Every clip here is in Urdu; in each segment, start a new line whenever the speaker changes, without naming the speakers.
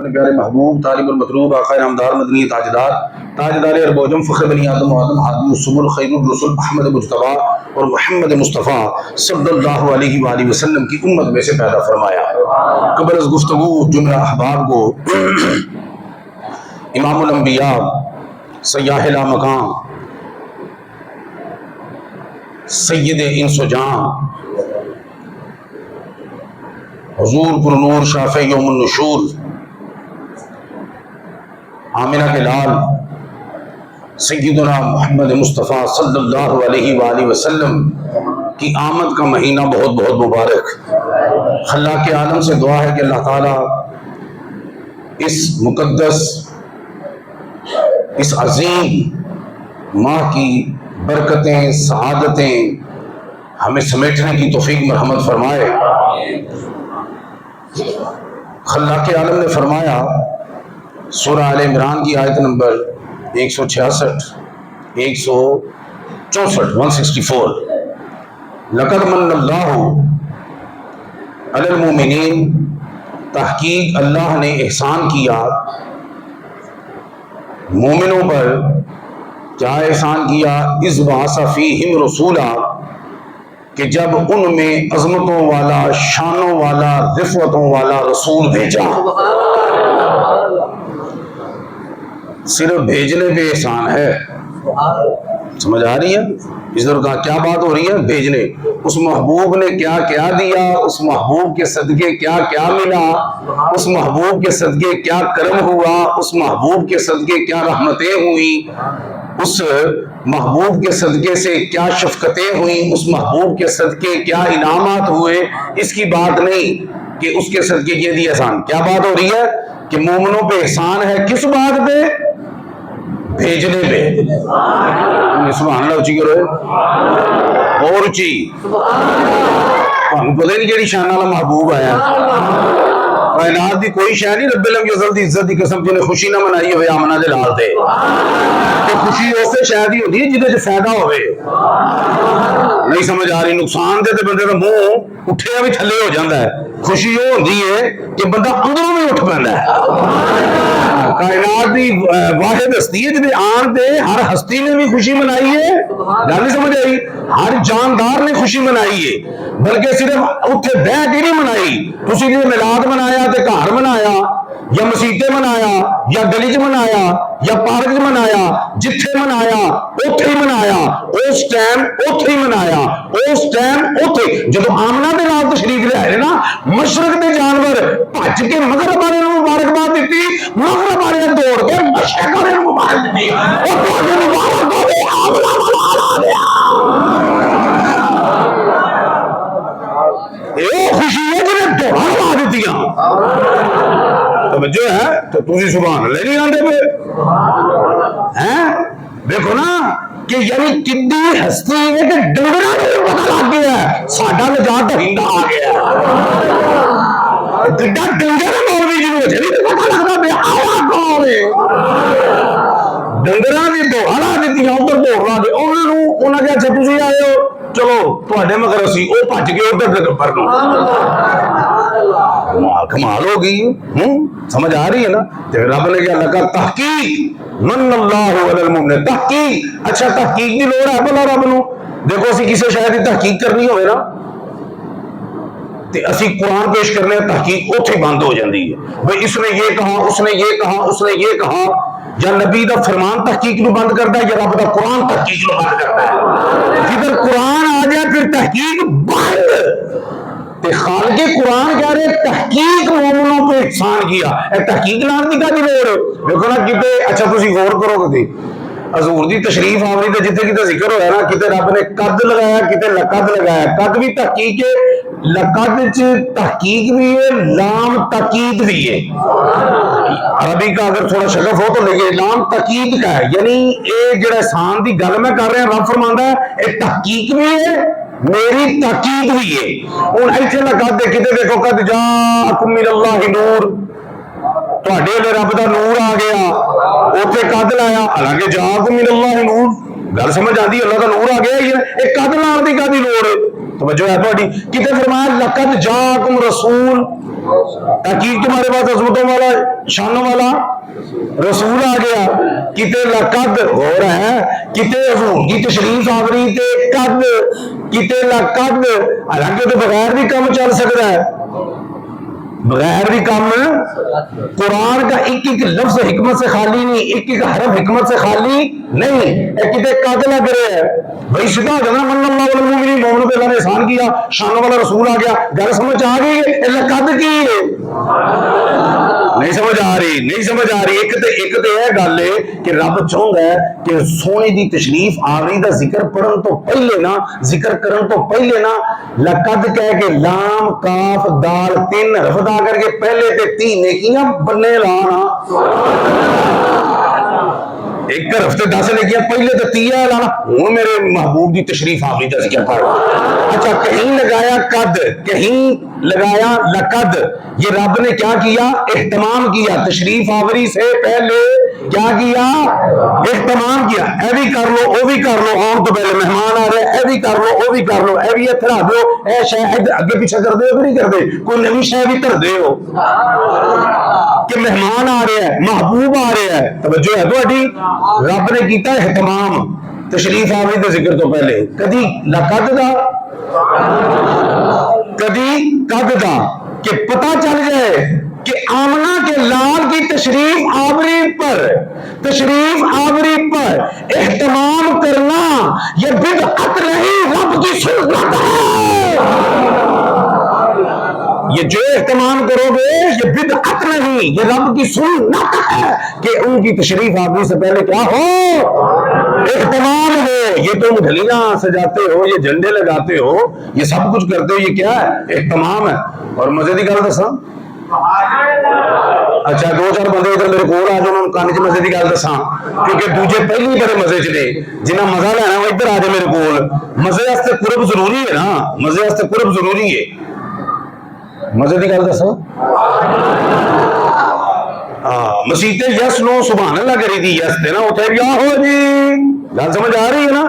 پیارے محبوب طالب المطلوب آقا نامدار مدنی تاجدار اربوجم فخر بنی آدم و آدم حادی السبل خیر الرسل محمد مجتبی اور محمد مصطفیٰ صلی اللہ علیہ وآلہ وسلم کی امت میں سے پیدا فرمایا۔ قبل از گفتگو جملہ احباب کو امام الانبیاء سیاح لامکان سید انس و جان حضور پر نور شافع یوم النشور آمنہ کے لال سیدنا محمد مصطفیٰ صلی اللہ علیہ وآلہ وسلم کی آمد کا مہینہ بہت بہت مبارک۔ خلاق عالم سے دعا ہے کہ اللہ تعالیٰ اس مقدس اس عظیم ماہ کی برکتیں سعادتیں ہمیں سمیٹنے کی توفیق مرحمت فرمائے۔ خلاق عالم نے فرمایا سورہ آل عمران کی آیت نمبر 166 164 لقد من اللہ علی المومنین، تحقیق اللہ نے احسان کیا مومنوں پر۔ کیا احسان کیا؟ اذ بعث فیہم رسولا، کہ جب ان میں عظمتوں والا شانوں والا رفعتوں والا رسول بھیجا۔ صرف بھیجنے پہ احسان ہے، سمجھ آ رہی ہے؟ اس طرح کہا کیا بات ہو رہی ہے؟ بھیجنے۔ اس محبوب نے کیا کیا دیا، اس محبوب کے صدقے کیا کیا ملا، اس محبوب کے صدقے کیا کرم ہوا، اس محبوب کے صدقے کیا رحمتیں ہوئیں، اس محبوب کے صدقے سے کیا شفقتیں ہوئیں، اس محبوب کے صدقے کیا انعامات ہوئے۔ اس کی بات نہیں کہ اس کے صدقے یہ دی احسان، کیا بات ہو رہی ہے کہ مومنوں پہ احسان ہے۔ کس بات پہ؟ بھیجنے پہ۔ سبحان اللہ اچھی کرو اور اچھی، پتہ نہیں کہڑی شان والا محبوب آیا۔ کائنات دی کوئی شے نہیں رب العزت دی عزت دی قسم جنہیں خوشی نہ منائی ہوئے آمنہ دے لال تے۔ کہ خوشی اسے شاید ہی ہوتی ہے جہدے چ فائدہ ہوئے۔ نہیں سمجھ آ رہی؟ نقصان دے تے بندے دا منہ اٹھیا بھی تھلے ہو جاندہ ہے۔ خوشی وہ ہوتی ہے کہ بندہ اندروں بھی اٹھ پیندا ہے۔ کائنات دی واحد ہستی ہے جہدے آن تے ہر ہستی نے بھی خوشی منائی ہے۔ گل نہیں سمجھ آئی؟ ہر جاندار نے خوشی منائی ہے، بلکہ صرف اتھے بہ کے نہیں منائی۔ تسی جی میلاد منایا تے گھر منایا، یا مسیطے منایا، یا گلی چ منایا، یا پارک چ منایا، جتھے منایا اوتھے ہی منایا، اس ٹائم اوتھے ہی منایا، اس ٹائم اوتھے۔ جدو آمنہ دے نال تشریف لے آئے نا، مشرق دے جانور بھج کے مغرب والے نوں مبارکباد دتی، مغرب والے دوڑ کے مشرق والے نوں مبارک دتی، اور تواڈے مبارک ہوے آمنہ والا آ گیا۔ یہ خوشی ہے جنہیں دوڑا لا دیتیاں۔ توجہ ہے تو تسی سبحان اللہ نہیں آندے پہ ہیں؟ دیکھو نا کہ یعنی کتنی ہستی ہے کہ ڈنگراں نوں پتہ لگ گیا ہے ساڈا نجات دہندہ آ گیا ہے۔ کڈا ڈنگر مولوی جنوں اجے نہیں پتہ لگدا پیا آیا کون ہے۔ ڈنگراں دی دوڑا لا دیتیاں، ادھر دوڑ لا دے انہاں کہیا اچھا تسی آئے ہو چلو تواڈے مگر اسی، او بھج کے ادھر دے گبر نوں۔ کمال ہو گئی، سمجھ آ رہی ہے نا؟ رب نے کیا لگا تحقیق من اللہ علی المؤمنین، تحقیق۔ اچھا تحقیق دی لوڑ ہے بھلا رب نو؟ دیکھو اسی کسی شاید دی تحقیق کرنی ہوئے نا تے اسی قرآن پیش کرنے تحقیق اوتھے بند ہو جاندی ہے۔ بھئی اس نے یہ کہا، اس نے یہ کہا، اس نے یہ کہا، یا نبی دا فرمان تحقیق نو بند کرتا ہے، یا رب دا قرآن تحقیق نو بند کرتا ہے۔ جدھر قرآن آ جائے پھر تحقیق بند۔ تے خالق قرآن کہہ رہے تحقیق مومنوں پہ احسان کیا، اے تحقیق نام دی کدی لوڑ؟ دیکھو نا کتے، اچھا تسی غور کرو کدی حضور دی تشریف آوری تے جتھے کتے ذکر ہویا نا، کتے رب نے قد لگایا، کتے لقد لگایا۔ قد بھی تحقیق ہے، لقد چ تحقیق بھی ہے، لام تاکید بھی ہے۔ عربی کا اگر تھوڑا شگف ہو تو لکھے لام تاکید کا ہے، یعنی اے جڑا احسان دی گل میں کر رہے ہیں رب فرماندا ہے اے تحقیق بھی ہے، میری تاکید بھی ہے۔ ہن ایتھے لقد دے کتے دیکھو قد جاءکم من اللہ نور، تواڈے لے رب دا نور آ گیا، اوتھے قد لایا، حالانکہ جاءکم من اللہ نور گل سمجھ آتی اللہ کا نور آ گیا ہی ہے ایک قد لان کی کدی لوڑ توجہ ہے تھوڑی کتنے فرمایا لقد جاکم رسول تحقیق تمہارے پاس عظمتوں والا شانوں والا رسول آ گیا کتے لقد ہو رہا ہے کتے حضور کی تشریف آوری تے قد کتے لقد حالانکہ تو بغیر بھی کام چل سکتا ہے بغیر بھی کام قرآن کا ایک ایک لفظ حکمت سے خالی نہیں ایک ایک حرف حکمت سے خالی نہیں ایک کتے قد لگ رہے ہیں بھائی سیدھا جنا من اللہ والمؤمنین مومنوں پہ اللہ نے احسان کیا شانوں والا رسول آ گیا گھر سمجھ آ گئی اللہ قد کی نہیں سمجھ آ رہی نہیں سمجھ آ رہی ایک تے یہ گل ہے کہ رب چاہتا ہے کہ سونے دی تشریف آوری دا ذکر پڑھن تو پہلے نا ذکر کرن تو پہلے نا لقد کہہ کے لام کاف دال تین حرف ادا کر کے پہلے تے تین نیکیاں بننے لانا ایک ہفتے 10 نیکیاں پہلے تو 30 لانا ہوں میرے محبوب دی تشریف آوری دا ذکر پڑھ اچھا کہیں لگایا قد کہیں لگایا لقد یہ رب نے کیا کیا اہتمام کیا تشریف آوری سے پہلے کیا کیا اہتمام کیا اے بھی کر لو وہ بھی کر لو آن تو پہلے مہمان آ رہے اے بھی کر لو وہ بھی کر لو اے بھی اتھرا دو اے شاید اگے پیچھے کر دے ہو نہیں کر دے کوئی نوی شاید بھی کر دے ہو کہ مہمان آ رہے ہیں محبوب آ رہے ہیں توجہ ہے تھوڑی رب نے کیتا اہتمام تشریف آوری دے ذکر تو پہلے کدی لقد دا کدی قد دا کہ پتہ چل جائے کہ آمنہ کے لال کی تشریف آوری پر اہتمام کرنا یہ بدعت نہیں رب کی سنت ہے یہ جو اہتمام کرو گے یہ بدعت نہیں یہ رب کی سنت ہے کہ ان کی تشریف آوری سے پہلے کیا ہو اہتمام ہو یہ تم ڈھلیاں سجاتے ہو یہ جھنڈے لگاتے ہو یہ سب کچھ کرتے ہو یہ کیا ہے اہتمام ہے اور مزے کی گل دساں اچھا 2-4 بندے ادھر میرے کول آ جاؤ انہوں کان چ مزے کی گل دساں کیونکہ دوجے پہلی بڑے مزے چ نے جنہیں مزہ لینا وہ ادھر آ جائے میرے کول مزے واسطے قرب ضروری ہے نا مزے واسطے قرب ضروری ہے مزے کی گل دساں مسیطے یس نو سبحان اللہ کری تھی یس تے نا اتنے بھی آہو جی گل سمجھ آ رہی ہے نا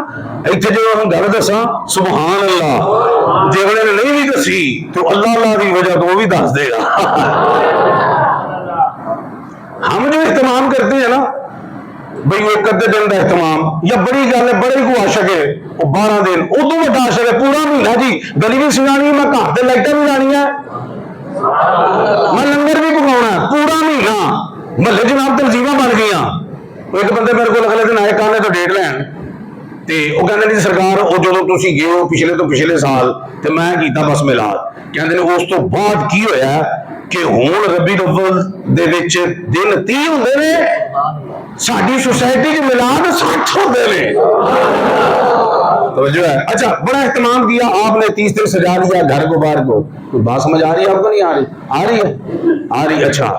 اتنے جو ہم گل دساں سبحان اللہ جی انہوں نے نہیں بھی دسی تو اللہ اللہ کی وجہ تو وہ بھی دس دے گا ہم جو اہتمام کرتے ہیں نا بھئی وہ ایک ادھے دن کا اہتمام یا بڑی گل ہے بڑے کو عاشق ہے وہ 12 دن ادو بڑا عاشق ہے پورا مہینہ جی گلی بھی سجانی ہے میں گھر تے لائٹاں بھی لانی ہے میں لنگر بھی پکاؤنا ہے پورا مہینہ محلے جناب تنظیماں بن گئی ایک بندے میرے کو اگلے دن آئے کانے تو ڈیٹ لین تے وہ کہندے نے سرکار وہ جدوں تسی گئے ہو پچھلے تو پچھلے سال تے میں کیتا بس میلاد کہندے نے اس تو بعد کی ہویا کہ ہن ربیع الاول دے وچ دن 30 ہوندے نے ساڈی سوسائٹی چ میلاد 60 ہوندے نے توجہ ہے اچھا بڑا اہتمام کیا آپ نے 30 دن سجا لیا گھر کو باہر کو کوئی بات سمجھ آ رہی ہے آپ کو نہیں آ رہی ہے آ رہی اچھا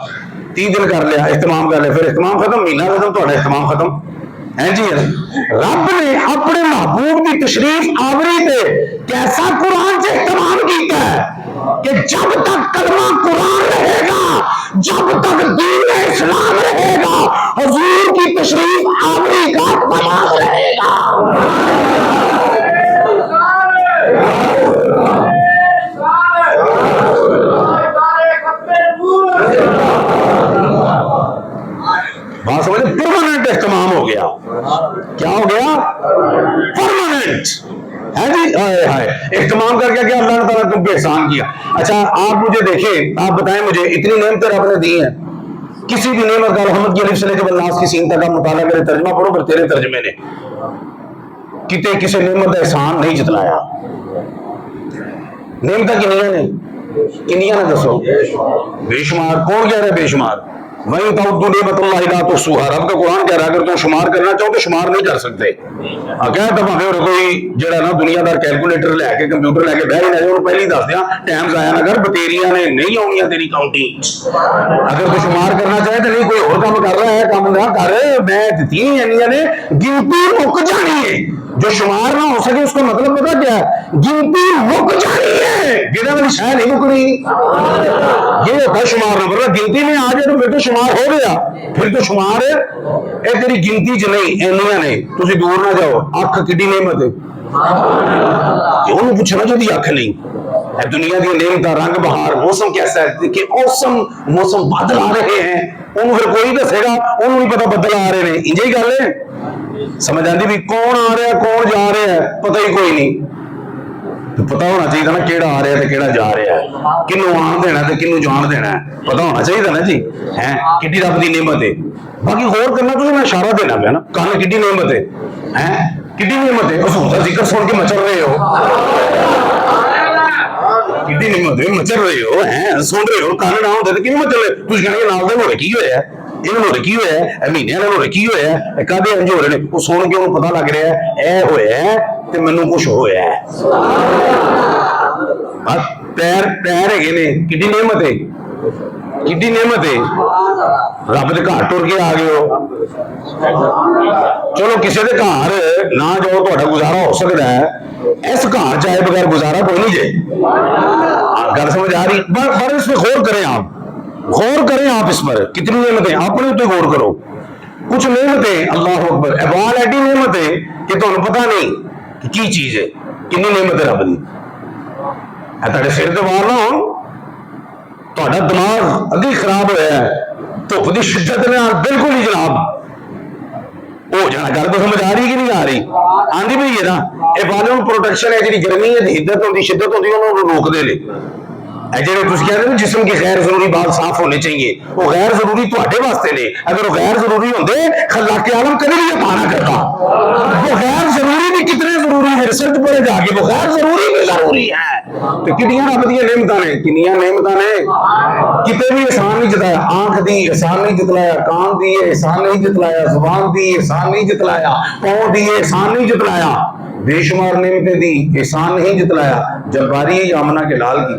30 دن کر لیا اہتمام کر لیا پھر اہتمام ختم مہینہ ختم تھوڑا اہتمام ختم ہے جی رب نے اپنے محبوب کی تشریف آوری تے کیسا قرآن سے اہتمام کیتا ہے کہ جب تک کلمہ قرآن رہے گا جب تک دین اسلام رہے گا حضور کی تشریف آوری کا اہتمام رہے گا بات سمجھے پرماننٹ اہتمام ہو گیا کیا ہو گیا پرماننٹ ہے جی اہتمام کر کے کیا اللہ تعالیٰ تم پہ احسان کیا اچھا آپ مجھے دیکھیں آپ بتائیں مجھے اتنی نعمتیں رب نے دی ہیں کسی بھی نعمت کا الحمد کی الف سے لے کے بالناس کی سین تک کا مطالعہ کرے ترجمہ پڑھو پھر تیرے ترجمے نے کتے کسی نعمت کا احسان نہیں جتلایا نعمتیں کنیاں نے دسو بے شمار کون کہہ رہے بے شمار وہی تعدوا نعمت اللہ لا تحصوها رب کا قرآن کہہ رہا ہے اگر تم شمار کرنا چاہو تو شمار نہیں کر سکتے کہتا بھاویں کوئی جڑا نا دنیا دار کیلکولیٹر لے کے کمپیوٹر لے کے بہ رہے ہیں پہلے ہی دس دیا ٹائم ضائع نہ کر بتیریاں نے نہیں آنیاں تیری کاؤنٹنگ اگر تو شمار کرنا چاہے تو نہیں کوئی اور کام کر رہا ہے کام نہ کر میں دتی نے گنتی مک جانی ہے جو شمار نہ ہو سکے اس کا مطلب پتا کیا ہے؟ گنتی مک جانی ہے، گنا والی شاید نہیں مکنی، یہ ہوتا ہے شمار نہ، ورنہ گنتی میں آ جائے تو پھر تو شمار ہو گیا، پھر تو شمار ہے اے تیری گنتی چ نہیں اینیاں نے، تسی دور نہ جاؤ، اکھ کڈی نعمت ہے، انہوں پوچھنا جو دی اکھ نہیں، اے دنیا دی نعمت، رنگ بہار، موسم کیسا ہے کہ اوسم موسم بادل آ رہے ہیں، انہوں پھر کوئی دسے گا، انہوں نہیں پتا بدل آ رہے ہیں، انجے ہی گل ہے، سمجھ آتی بھی کون آ رہا ہے کون جا رہا ہے پتہ ہی کوئی نہیں، تو پتا ہونا چاہیے نا کیڑا آ رہا ہے کیڑا جا رہا ہے، کنوں آن دینا ہے کنوں جان دینا ہے، پتا ہونا چاہیے نا جی، ہے کڈی رب دی نعمت ہے، باقی غور کرنا تو میں اشارہ دینا پیا نا، کان کڈی نعمت ہے، کڈی نعمت ہے، اس کا ذکر سن کے مچل رہے ہو، کڈی نعمت ہے مچل رہے ہو، ہیں سن رہے ہو، کان نہ ہوندے تے کیوں مچل رہے، تسی کہنے نال دے ہورے کی ہویا ہے، انہوں نے کی ہوا ہے، مہینے والے کی ہوا ہے، کدے انج ہو رہے ہیں، وہ سن کے انہوں پتا لگ رہا ہے اے ہوا ہے تے مینوں کچھ ہویا ہے، پیر پیر ہے نے کڈی نعمت ہے، کڈی نعمت ہے، رب دے گھر ٹر کے آ گئے ہو، چلو کسی دے گھر نہ جاؤ تہاڈا گزارا ہو سکتا ہے، اس گھر جائے بغیر گزارا کوئی نہیں جائے، گل سمجھ آ رہی، پر اس پہ غور کریں آپ، غور کریں آپ اس پر، کتنی نعمتیں اپنے اتنے غور کرو، کچھ نعمتیں اللہ اکبر ابال ایڈی نعمت ہے کہ تمہیں پتہ نہیں کہ کی چیز ہے، کنی نعمت ہے رب دی، تھوڑے سر تے وال نہ ہون، تہاڈا دماغ اگی خراب ہوا ہے، دھوپ دی شدت نے بالکل ہی جناب ہو جانا، گل تو سمجھ آ رہی کہ نہیں آ رہی، آندھی بھی ہے نا، یہ والوں پروٹیکشن ہے، جی گرمی ہے حدت ہوتی شدت ہوتی انہوں روک دے لے، جیسے تم کہتے ہیں جسم کے غیر ضروری بات صاف ہونے چاہیے، وہ غیر ضروری تواڈے واسطے نے، اگر وہ غیر ضروری ہوندے خلاق عالم کبھی نہیں پانا کرتا، وہ غیر ضروری بھی کتنے ضروری ہے، ریسرچ پڑھے جا کے وہ غیر ضروری بھی ضروری ہے، تو کنیاں رب دیا نعمتاں نے، کنیاں نعمتاں نے، کتے بھی احسان نہیں جتایا، آنکھ دی احسان نہیں جتلایا، کان دی احسان نہیں جتلایا، زبان دی احسان نہیں جتلایا، پاؤں دی احسان نہیں جتلایا، بے شمار نعمتیں دی احسان نہیں جتلایا، جب باری ہے آمنہ کے لال کی،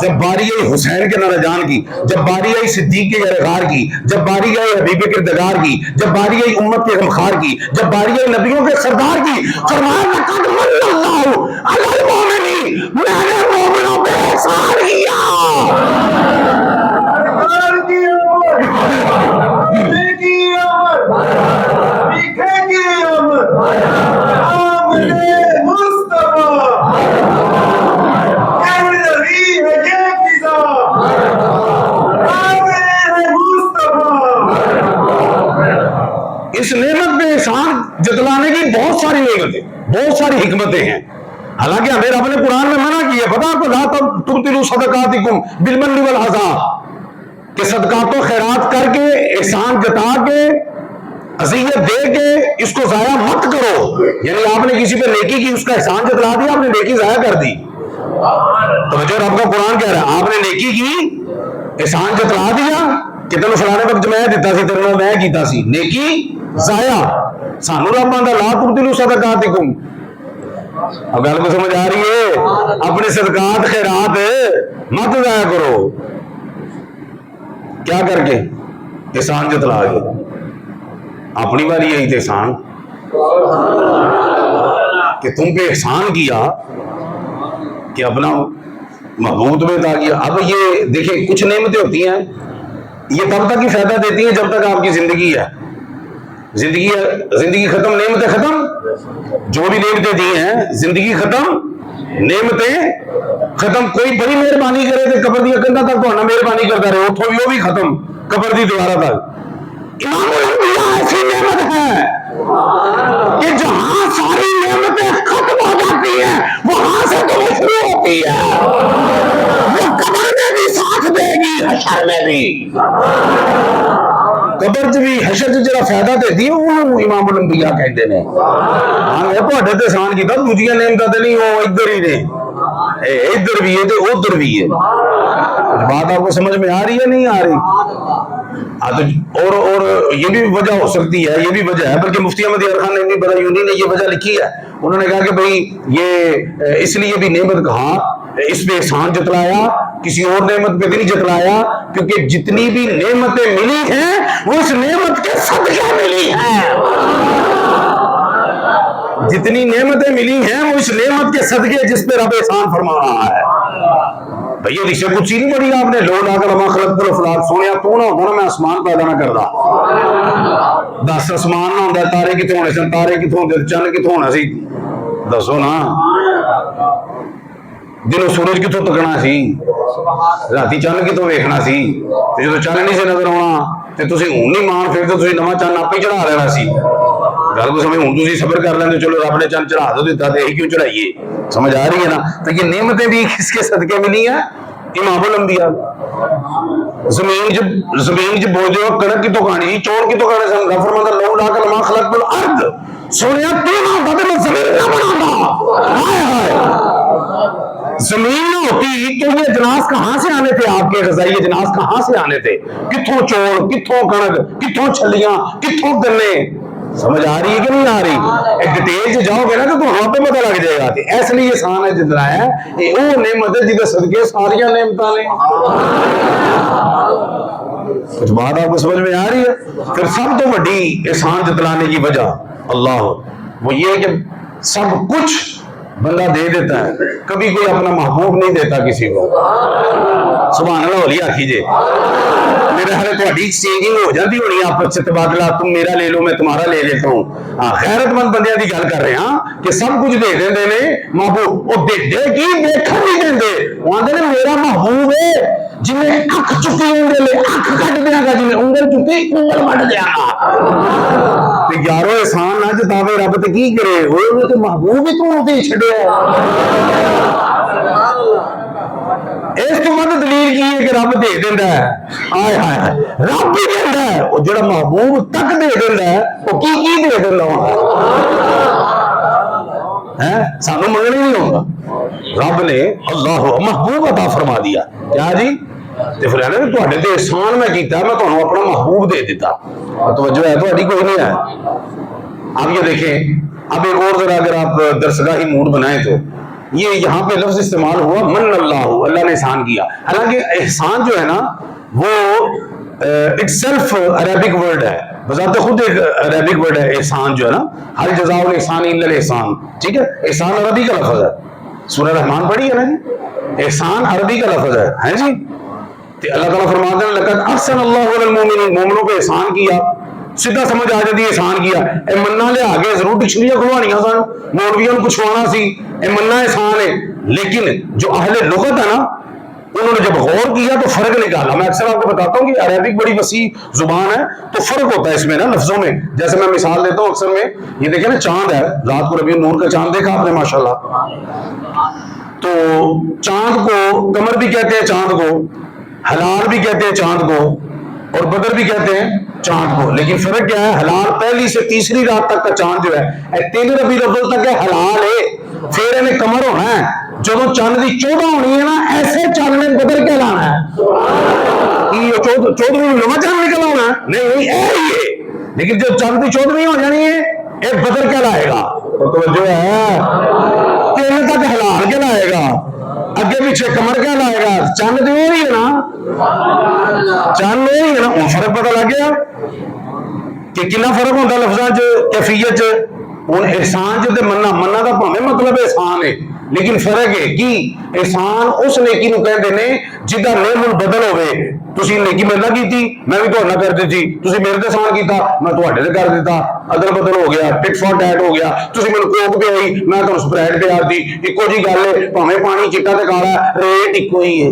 جب باری آئی حسین کے نارا جان کی، جب باری آئی صدیق کے غار کی، جب باری آئی حبیب کردگار کی، جب باری آئی امت کے غمخار کی، جب باری آئی نبیوں کے سردار کی، فرمایا لقد من اللہ علی المومنین، میں نے مومنوں پہ احسان کیا، اس نعمت پہ احسان جتلانے کی بہت ساری نعمتیں، بہت ساری حکمتیں ہیں، حالانکہ ہمیں رب نے قرآن میں منع کیا، پتا آپ کو لا تبطلوا صدقاتکم بالمن والعذا، کہ صدقات و خیرات کر کے احسان جتا کے اذیت دے کے اس کو ضائع مت کرو، یعنی آپ نے کسی پہ نیکی کی اس کا احسان جتلا دیا، آپ نے نیکی ضائع کر دی، توجہ رب کا قرآن کہہ رہا ہے آپ نے نیکی کی احسان جتلا دیا کہ تینوں فلانے وقت میں دیتا سی تینوں میں کیتا سی، نیکی ضائع، سانو رب آندا لا تبطلوا صدقاتکم، اب گل کو سمجھ آ رہی ہے، اپنے صدقات خیرات مت ضائع کرو، کیا کر کے احسان جتلا کے، اپنی باری یہی تھے احسان کہ تم پہ احسان کیا کہ اپنا محبوب میں تھا کیا، اب یہ دیکھیں کچھ نعمتیں ہوتی ہیں یہ تب تک ہی فائدہ دیتی ہیں جب تک آپ کی زندگی ہے، زندگی ختم نعمتیں ختم، جو بھی نعمتیں دی ہیں زندگی ختم نعمتیں ختم، کوئی بڑی مہربانی کرے تو قبر دی کندا تک تو مہربانی کرتا رہے اتوں بھی وہ بھی ختم، قبر دی دوبارہ تک، امام الانبیاء ایسی نعمت ہے کہ جہاں ساری نعمتیں ختم ہو جاتی ہیں وہاں سے تو شروع ہوتی ہے، وہ قبر میں بھی ساتھ دے گی حشر میں بھی، قبر چ بھی حشر چ جڑا فائدہ دیتی ہے وہ امام الانبیاء کہتے ہیں، ہاں تواڈے تے احسان کیتا دوجیاں نعمتاں تے نہیں، وہ ادھر ہی نے، ادھر بھی ہے تے ادھر بھی ہے، بات آپ کو سمجھ میں آ رہی ہے نہیں آ رہی؟ اور یہ بھی وجہ ہو سکتی ہے، یہ بھی وجہ ہے، بلکہ مفتی احمد یار خان ابن برایونی نے یہ وجہ لکھی ہے، انہوں نے کہا کہ بھئی یہ اس لیے بھی نعمت کہا اس پہ احسان جتلایا، کسی اور نعمت پہ نہیں جتلایا، کیونکہ جتنی بھی نعمتیں ملی ہیں وہ اس نعمت کے صدقے ملی ہیں، جتنی نعمتیں ملی ہیں وہ اس نعمت کے صدقے جس پہ رب احسان فرما رہا ہے۔ بھئی حدیث قدسی نہیں پڑھی آپ نے، لو لا کر ما خلقت الافلاک، سونے تو نہ ہوتا نا میں آسمان پیدا نہ کردا، 10 آسمان نہ ہوندا تارے کتوں ہونے سن، تارے کتوں ہوندے، چند کتوں ہونا سی، دسو نا، دنوں سورج کتوں تکنا سی، راتی چند کتوں ویکھنا سی، تے جدوں چند نہیں سے نظر آنا تے تسی ہن نہیں مان پھر تے تسی نواں چند آپ ہی چڑھا لینا سی، گل کو سمجھ، ہن تسی صبر کر لیندے، چلو رب نے چند چڑھا دو دیتا تے یہی کیوں چڑھائیے، سمجھ آ رہی ہے نا؟ تو یہ نعمتیں بھی کس کے صدقے ملی ہیں؟ امام الانبیاء۔ زمین جب بوجھے ہو کنک کی تو کھانی، چور کی تو کھانے سے اللہ فرماتا لو لا کر ما خلقت الارض، سونیا تو نہ ہوتا تو میں زمین نہ بناتا، ہائے ہائے، زمین نہ ہوتی تو یہ اجناس کہاں سے آنے تھے، آپ کے غذائی اجناس کہاں سے آنے تھے، کتھوں چور، کتھوں کنک، کتھوں چھلیاں، کتھوں گنے، سمجھ آ رہی ہے کہ نہیں آ رہی؟ ایک ڈیٹیل سے جاؤ گے نا تو وہاں پہ پتہ لگ جائے گا کہ ایسے لیے احسان ہے جتنا ہے، یہ وہ نعمت ہے جہاں صدقے ساریاں نعمتاں نے۔ کچھ بات آپ کو سمجھ میں آ رہی ہے؟ پھر سب تو بڑی احسان جتلانے کی وجہ اللہ وہ یہ کہ سب کچھ بندہ دے دیتا ہے، کبھی کوئی اپنا محبوب نہیں دیتا کسی کو، سبحان اللہ ہولی آکھیجے، میرے حالے تو ایکسچینجنگ ہو جاتی ہونی آپس سے تبادلہ، تم میرا لے لو میں تمہارا لے لیتا ہوں، غیرت مند بندیاں دی گل کر رہے ہیں کہ سب کچھ دے دیں نے محبوب، وہ دے کی دیکھن نہیں دیں، وہ آندے نے میرا محبوب ہے جنہیں اکھ چکی انگل لے اکھ کٹ دیا گا، جنہیں انگل چکی انگل مٹ دیا گا، تے یارو احسان نہ جتاوے رب تے کی کرے، وہ تے محبوب ہی تو ہوتے چھڑے ہے۔ اس تو مدد دلیل کی ہے کہ رب دے دینا ہے، آئے ہائے ہائے رب ہی دینا ہے، وہ جڑا محبوب تک دے دینا ہے وہ کی دے دینا ہے، سانو منگنے نہیں ہوگا، رب نے اللہ محبوب عطا فرما دیا، کیا جی؟ تے پھر ہے نا تواڈے تے احسان میں کیتا، میں تانوں اپنا محبوب دے دیتا، توجہ ہے تہاڈی کوئی نہیں ہے؟ اب یہ دیکھیں، اب ایک اور ذرا اگر آپ درسگاہی موڈ بنائیں تو یہ یہاں پہ لفظ استعمال ہوا من اللہ، اللہ نے احسان کیا، حالانکہ احسان جو ہے نا وہ اٹ سیلف عربک ورڈ ہے، بذات خود ایک عربک ورڈ ہے احسان جو ہے نا، ہر جزاء الاحسان الا الاحسان، ٹھیک ہے، احسان عربی کا لفظ ہے، سورہ رحمان پڑھی ہے نا جی، احسان عربی کا لفظ ہے جی، تو اللہ تعالیٰ فرماتے ہیں لقد احسن اللہ علی المومنین، مومنوں پہ احسان کیا، سیدھا سمجھ آ جاتی ہے احسان کیا، اے منا لے آگے ضرور ڈکشنریاں کھلوانیاں سن، مولویوں کو چھوانا سی، اے منا احسان ہے، لیکن جو اہل لغت ہے نا انہوں نے جب غور کیا تو فرق نکالا، میں اکثر آپ کو بتاتا ہوں کہ عربک بڑی وسیع زبان ہے تو فرق ہوتا ہے اس میں نا لفظوں میں، جیسے میں مثال دیتا ہوں اکثر میں، یہ دیکھیں نا چاند ہے، رات کو ربیع نور کا چاند دیکھا آپ نے ماشاءاللہ، تو چاند کو قمر بھی کہتے ہیں، چاند کو ہلال بھی کہتے ہیں، چاند کو اور بدر بھی کہتے ہیں چاند کو، لیکن فرق کیا ہے؟ ہلال پہلی سے تیسری رات تک کا چاند جو ہے 3 ربیع الاول تک ہے ہلال ہے، پھر انہیں قمر ہونا ہے، جب چاند کی 14 ہونی ہے نا ایسے چاند نے بدر کہلانا ہے، یہ 14ویں نواں چاند نکل آنا ہے نہیں ہے، لیکن جب چاند کی 14ویں ہو جانی ہے ایک بدر کہلائے گا، تو جو ہے 3 تک ہلال کہلائے گا، اگے پیچھے قمر کہلائے گا، چاند تو وہی ہے نا، چاند وہی ہے نا، وہ فرق پتہ لگ گیا کہ کتنا فرق ہوتا لفظاں چ کیفیت چ، ہن احسان چ تے مننا دا بھاویں مطلب احسان ہے لیکن فرق ہے کی احسان اس نیکی نو کہندے نے جدا نعم البدل ہوے، تسی نیکی میرے نال کیتی میں بھی تہاڈے نال کر دتی، تسی میرے تے احسان کیتا میں تہاڈے تے کر دیتا، ادل بدل ہو گیا، ٹٹ فار ٹیٹ ہو گیا، تسی مینوں کوک پیائی میں تہاڈوں سپرائٹ پیارتی، اکو جی گل ہے، بھاویں پانی چٹا تے کالا ریٹ اکو ہی ہے،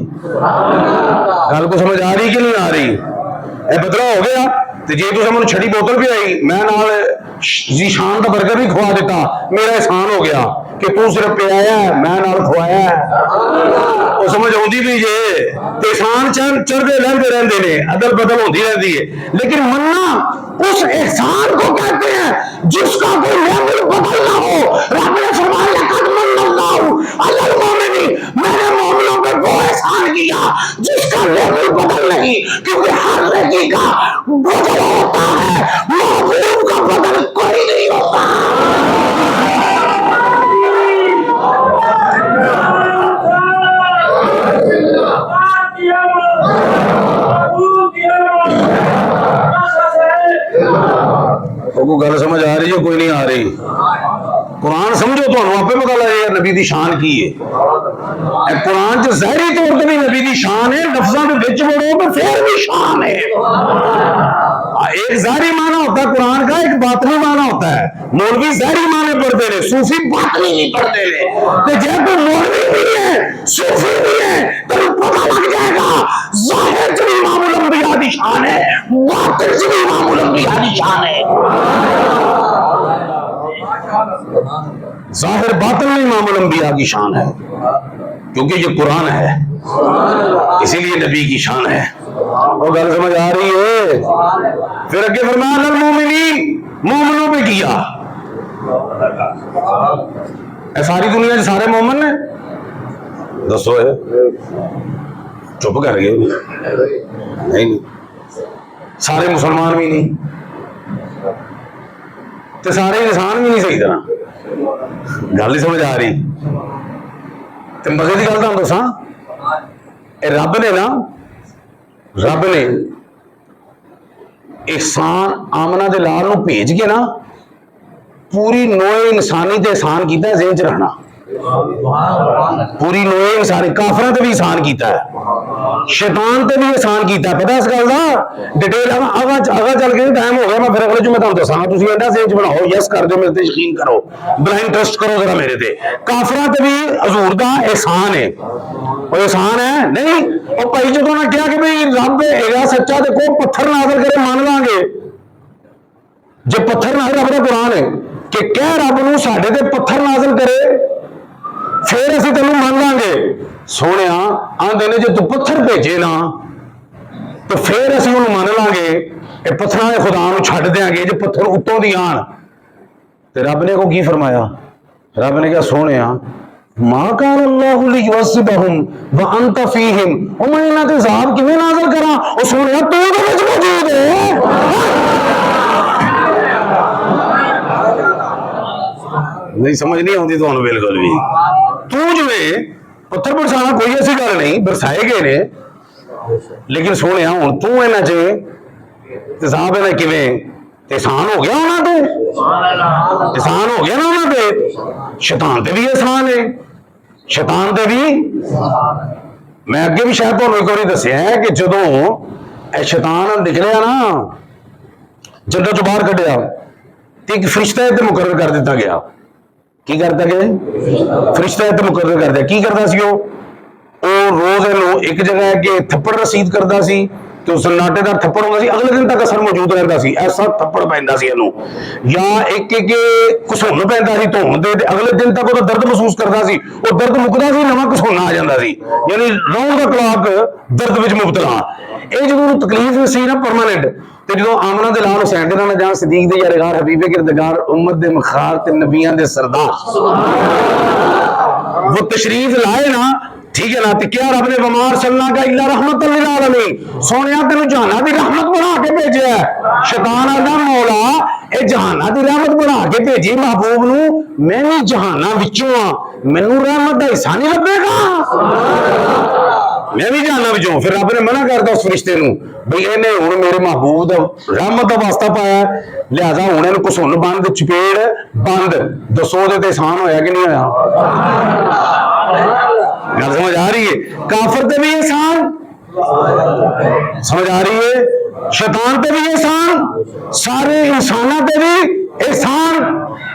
گل کو سمجھ آ رہی کہ نہیں آ رہی؟ اے بدلا ہو گیا تے جے تساں مینوں چھڑی بوتل پیائی میں نال جی شان دا برگر بھی کھوا دیتا، میرا احسان ہو گیا کہ تو صرف پیایا ہے میں نال کھوایا ہے، وہ سمجھ آتی بھی جے احسان چڑھتے لہتے رہتے ہیں، عدل بدل ہوتی رہتی ہے، لیکن مننا اس احسان کو کہتے ہیں جس کا کوئی لیول بدل نہ ہو، رب نے فرمایا لقد من اللہ علی المومنین، میں نے مومنوں پہ وہ احسان کیا جس کا لیول بدل نہیں، کیونکہ ہر نیکی کا بدل ہوتا ہے، محبوب کا بدل کوئی نہیں ہوتا۔ کوئی گل سمجھ آ رہی ہے کوئی نہیں آ رہی؟ قرآن سمجھو تو آپ پہ پتا لگے گا نبی دی شان کی ہے. قرآن چ ظاہری طور پہ بھی نبی دی شان ہے، لفظوں کے بچ بڑھو تو پھر بھی شان ہے. ایک ظاہری معنی ہوتا ہے قرآن کا، ایک باطنی معنی ہوتا ہے. مولوی ظاہری معنی پڑھتے ہیں، صوفی باطنی نہیں پڑھتے ہیں. تو جب تو مولوی بھی ہے صوفی بھی ہے تو پتہ لگ جائے گا ظاہر سے امام الانبیاء دی شان ہے، باطن سے امام الانبیاء دی شان ہے. ظاہر باطن میں امام الانبیاء کی شان ہے، کیونکہ یہ قرآن ہے، اسی لیے نبی کی شان ہے. وہ گل سمجھ آ رہی ہے؟ پھر اگے فرمایا المومنین، مومنوں پہ کیا. اے ساری دنیا سے سارے مومن ہیں؟ دسو ہے، چپ کر گئے. نہیں، سارے مسلمان بھی نہیں تو سارے انسان بھی نہیں صحیح طرح. گل نہیں سمجھ آ رہی؟ تو مزے کی گل تو دساں، رب نے نا، رب نے احسان آمنہ دے لال نو بھیج کے نا پوری نوع انسانی تے احسان کیتا ہے. ذہن چ رکھنا، پوری نوع انسانی، کافراں تے بھی احسان کیتا ہے، شیطان تے بھی احسان کیتا ہے. پتہ اس گل دا ڈیٹیل آگا چل کے ٹائم ہو گیا، میں پھر اگلے جو میں تمہیں دساں گا، تسی ایڈا ذہن چ بناؤ، یس کر دو، میرے تے یقین کرو، بلائنڈ ٹرسٹ کرو ذرا میرے تے. کافراں تے بھی حضور دا احسان ہے. وہ احسان ہے نہیں، وہ بھائی جدوں نے کہا کہ بھئی رب ہے سچا، دیکھو پتھر نازل کرے مان لیں گے. جب پتھر نازل، رب دا قرآن ہے کہ کہہ رب نو ساڈے تے پتھر نازل کرے پھر اسی تینوں مان لیں گے. سونے آندے نے جے تو پتھر بھیجے نا تو پھر اسی انہوں مان لیں گے. یہ پتھراں دے خدا نو چھڈ دیاں گے جے پتھر اتوں دی آن. تے رب نے کو کی فرمایا؟ رب نے کہا سونے ما کان اللہ لیعذبہم وانت فیہم، او میں انہاں تے عذاب کیویں نازل کراں؟ او سونے تو دے وچ موجود ہے. نہیں سمجھ نہیں آتی تو بالکل بھی. تو جو ہے پتھر برسانا کوئی ایسی گل نہیں، برسائے گئے نے، لیکن سونے ہوں تو اینا چاہے تیزاب اینا کیویں احسان ہو گیا ہونا تے، احسان ہو گیا نا ہونا تے. شیطان تے بھی احسان ہے، شیطان تے بھی. میں اگے بھی شاید تمہیں ایک بار دسیا ہے کہ جدوں اے شیطان نکلیا نا جنت چوں باہر کڈیا تے ایک فرشتہ تے مقرر کر دیتا گیا. کی کرتا گیا؟ فرشتہ تے مقرر کر دیا. کی کرتا سی او روز اینو ایک جگہ کہ تھپڑ رسید کرتا سی تو سناٹے دار تھپڑ ہوتا سی، اگلے دن تک اثر موجود رہتا سی. ایسا تھپڑ پیندا سی اینو، یا ایک کسون پیندا سی دھون دے، اگلے دن تک وہ درد محسوس کرتا سی، وہ درد مکدا سی، نواں کسونا آ جاتا سی. یعنی راؤنڈ دا کلاک درد وچ مبتلا. یہ جدوں تکلیف سی نا پرماننٹ، تے جدوں آمنہ دے لال حسین دے نال جان صدیق دے یارغار حبیب کردگار امت دے مخار تے نبیاں دے سردار وہ تشریف لائے نا، ٹھیک ہے نا، تو کیا رب نے وما ارسلناک الا رحمۃ للعالمین، سونیا تینوں جہانا دی رحمت بنا کے بھیجا ہے. شیطان آندا مولا اے جہانا دی رحمت بنا کے بھیجی محبوب نو، میں بھی جہانا وچوں ہاں، مینوں رحمت دا حصہ نہیں لبے گا، میں بھی جہانا وچوں. پھر رب نے منع کرتا اس فرشتے نو بھئی اینے ہن میرے محبوب دا رحمت دا واسطہ پایا، لہذا ہن اینوں کسن بند چپیڑ بند. دسو دے تے احسان ہویا کہ نہیں ہویا؟ گل سمجھ آ رہی ہے؟ کافر تے بھی احسان سمجھ آ رہی ہے، شیطان تے بھی احسان، سارے انساناں تے بھی احسان،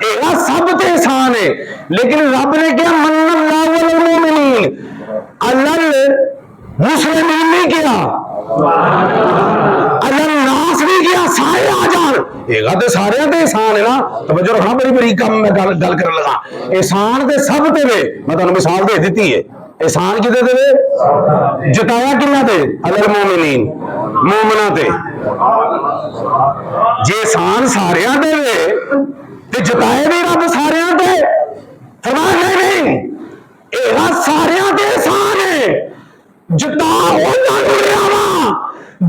یہ سب تے احسان ہے. لیکن رب نے کیا من اللہ والمومنین، المسلمین نہیں کیا، الناس نہیں کیا، سارے آ جان. یہ تے سارے تے احسان ہے نا. توجہ رکھنا، بڑی بڑی کم میں گل کرنے لگا. احسان تے سب تے وے. میں تمہیں مثال دے دیتی ہے. احسان کتے دے جتایا کنہ تے؟ المومنین، مومنہ تے. جے احسان ساریاں تے وے تے جتائے بھی رب ساریاں تے؟ فرمایا نہیں، یہ ساریاں تے احسان ہے، جتا انہاں نوں لیا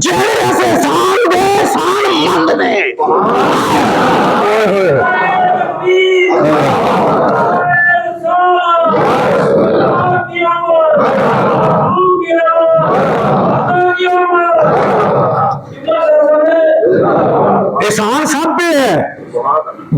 جہے اس احسان دے احسان مند نے. احسان سب پہ ہے،